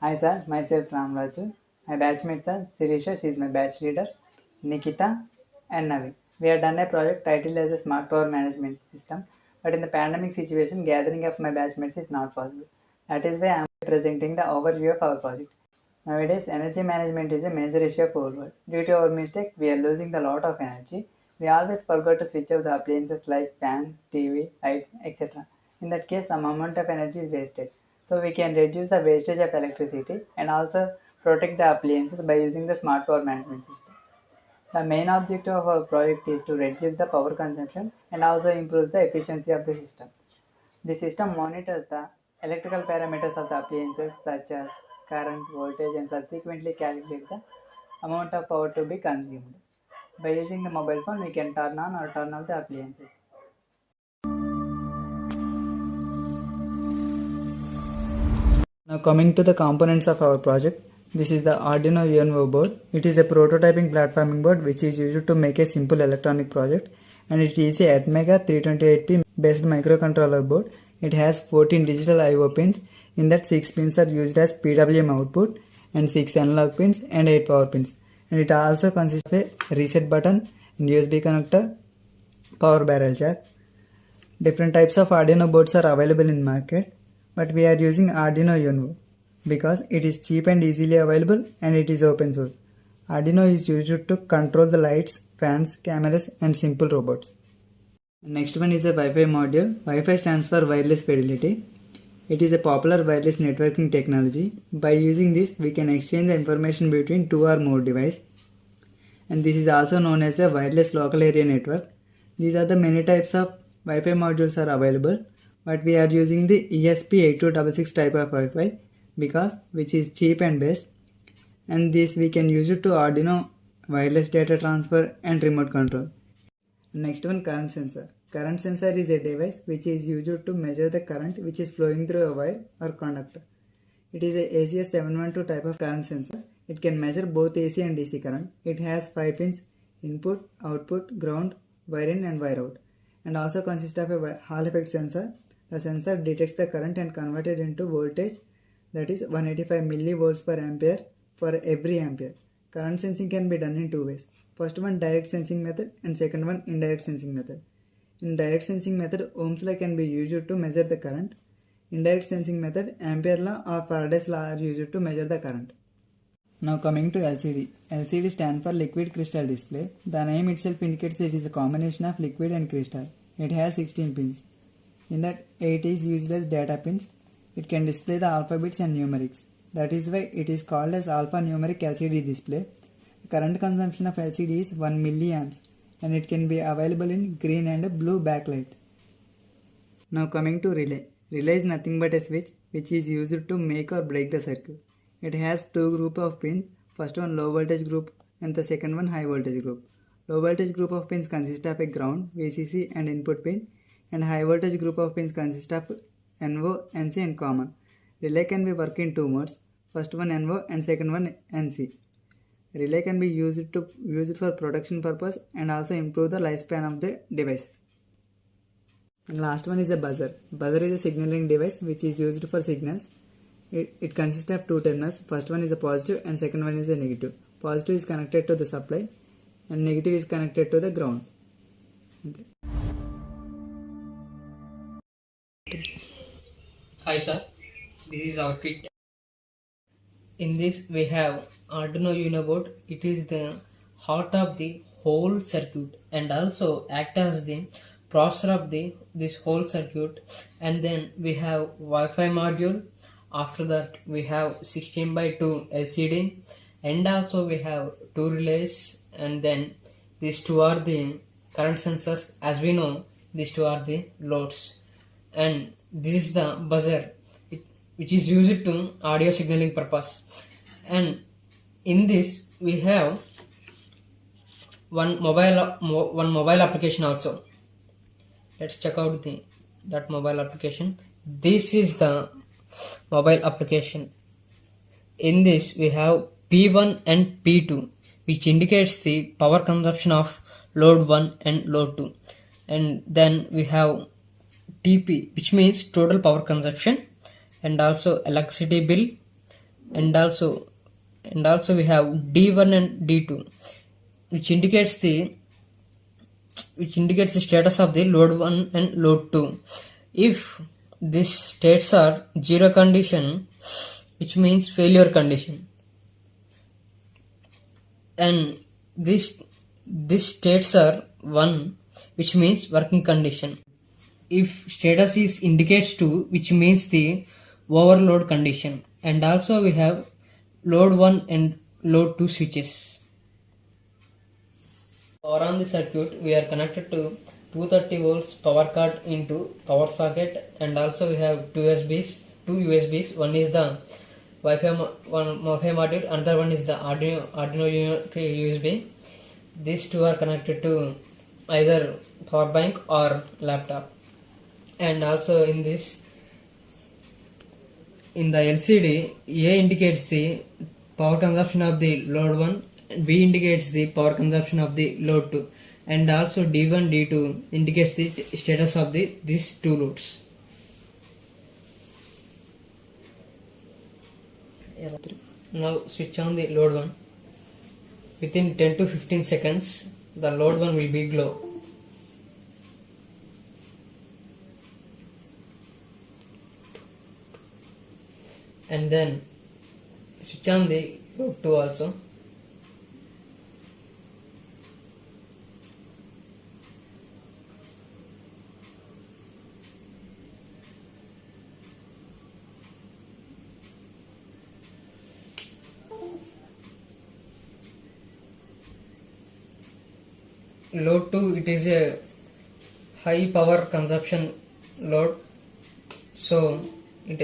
Hi sir, myself Ram Raju. My batchmates are Sirisha, she is my batch leader, Nikita and Navi. We have done a project titled as a smart power management system, but in the pandemic situation, gathering of my batchmates is not possible. That is why I am presenting the overview of our project. Nowadays, energy management is a major issue of our world. Due to our mistake, we are losing a lot of energy. We always forgot to switch off the appliances like fan, TV, lights, etc. In that case, some amount of energy is wasted. So we can reduce the wastage of electricity and also protect the appliances by using the smart power management system. The main objective of our project is to reduce the power consumption and also improve the efficiency of the system. The system monitors the electrical parameters of the appliances such as current, voltage and subsequently calculate the amount of power to be consumed. By using the mobile phone, we can turn on or turn off the appliances. Now coming to the components of our project, this is the Arduino UNO board. It is a prototyping platforming board which is used to make a simple electronic project, and it is a Atmega 328P based microcontroller board. It has 14 digital I/O pins. In that 6 pins are used as PWM output and 6 analog pins and 8 power pins. And it also consists of a reset button and USB connector, power barrel jack. Different types of Arduino boards are available in market, but we are using Arduino Uno because it is cheap and easily available and it is open source. Arduino is used to control the lights, fans, cameras and simple robots. Next one is a Wi-Fi module. Wi-Fi stands for wireless fidelity. It is a popular wireless networking technology. By using this, we can exchange the information between two or more devices. And this is also known as a wireless local area network. These are the many types of Wi-Fi modules are available, but we are using the ESP8266 type of Wi-Fi because which is cheap and best, and this we can use it to Arduino wireless data transfer and remote control. Next one, current sensor. Current sensor is a device which is used to measure the current which is flowing through a wire or conductor. It is a ACS712 type of current sensor. It can measure both AC and DC current. It has 5 pins: input, output, ground, wire in and wire out, and also consists of a Hall effect sensor. The sensor detects the current and converts it into voltage, that is 185 millivolts per ampere for every ampere. Current sensing can be done in two ways. First one, direct sensing method, and second one, indirect sensing method. In direct sensing method, Ohm's law can be used to measure the current. Indirect sensing method, Ampere law or Faraday's law are used to measure the current. Now coming to LCD. LCD stands for liquid crystal display. The name itself indicates it is a combination of liquid and crystal. It has 16 pins. In that 8 is used as data pins. It can display the alphabets and numerics. That is why it is called as alphanumeric LCD display. The current consumption of LCD is 1 milliamps and it can be available in green and blue backlight. Now coming to relay. Relay is nothing but a switch which is used to make or break the circuit. It has two groups of pins, first one low voltage group and the second one high voltage group. Low voltage group of pins consist of a ground, VCC and input pin, and high voltage group of pins consist of NO, NC and common. Relay can be worked in two modes, first one NO and second one NC. Relay can be used for protection purpose and also improve the lifespan of the device. And last one is a buzzer. Buzzer is a signaling device which is used for signals. It consists of two terminals. First one is a positive and second one is a negative. Positive is connected to the supply and negative is connected to the ground. Hi sir, this is our kit. In this we have Arduino Uno board. It is the heart of the whole circuit and also act as the processor of this whole circuit. And then we have Wi-Fi module. After that we have 16:2 LCD and also we have two relays, and then these two are the current sensors. As we know, these two are the loads, and this is the buzzer which is used to audio signaling purpose. And in this we have one mobile application also. Let's check out that mobile application. This is the mobile application. In this we have P1 and P2, which indicates the power consumption of load 1 and load 2, and then we have TP, which means total power consumption, and also electricity bill, and also we have D1 and D2, which indicates the status of the load 1 and load 2. If these states are zero condition, which means failure condition, and these states are 1, which means working condition. If status is indicates 2, which means the overload condition, and also we have load 1 and load 2 switches. Power on the circuit, we are connected to 230 volts power cord into power socket, and also we have two USBs. One is the Wi-Fi module, another one is the Arduino USB. These two are connected to either power bank or laptop. And also in the LCD, A indicates the power consumption of the load 1, B indicates the power consumption of the load 2, and also D1, D2 indicates the status of these two loads. Now switch on the load 1. Within 10 to 15 seconds, the load 1 will be glow. And then switch on the load 2 also. Load 2, it is a high power consumption load, so it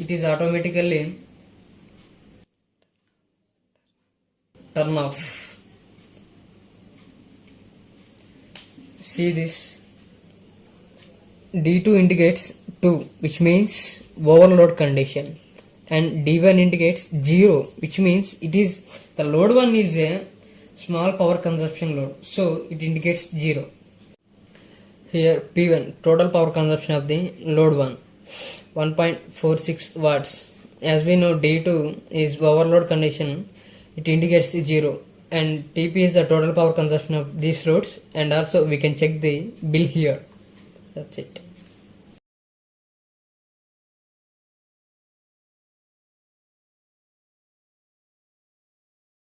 is automatically turn off. See this, D2 indicates 2, which means overload condition, and D1 indicates 0, which means it is the load 1 is a small power consumption load, so it indicates 0. Here P1, total power consumption of the load 1, 1.46 watts. As we know, D2 is overload condition, it indicates the 0, and TP is the total power consumption of these loads, and also we can check the bill here. That's it.